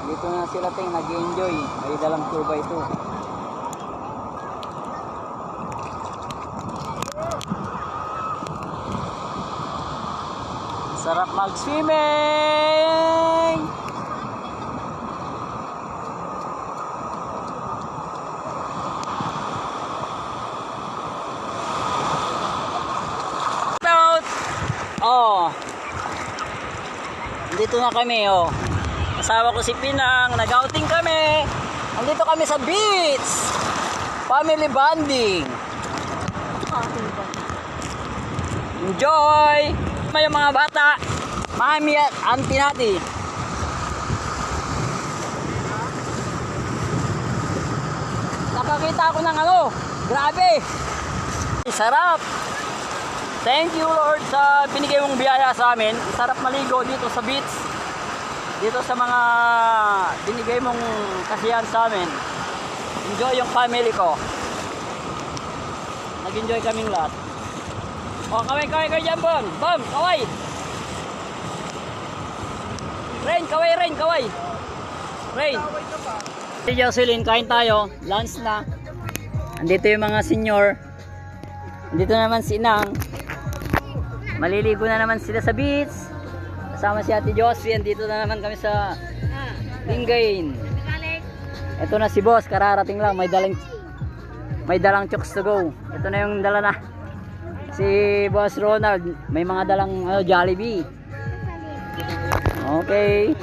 Dito na sila ting nag-enjoy. May dalang 2x2. Sarap mag-swimming! Oh. Dito na kami, oh. Kasama ko si Pinang, nag-outing kami. Andito kami sa beach. Family bonding. Enjoy! May mga bata, mami at auntie natin. Nakakita ako ng ano, grabe. Sarap. Thank you Lord sa binigay mong biyaya sa amin. Sarap maligo dito sa beach. Dito sa mga binigay mong kasiyahan sa amin. Enjoy yung family ko. Nag-enjoy kaming lahat. O, kaway dyan, Bom. Bom, kaway. Rain, kaway. Rain. Si Jocelyn, kain tayo. Lunch na. Andito yung mga senior. Andito naman si Inang. Maliligo na naman sila sa beach. Kasama si Ate Josie. Andito na naman kami sa Lingayen. Ito na si Boss, kararating lang. May dalang chokes to go. Ito na yung dala na. Si Boss Ronald, may mga dalang Jollibee. Okay.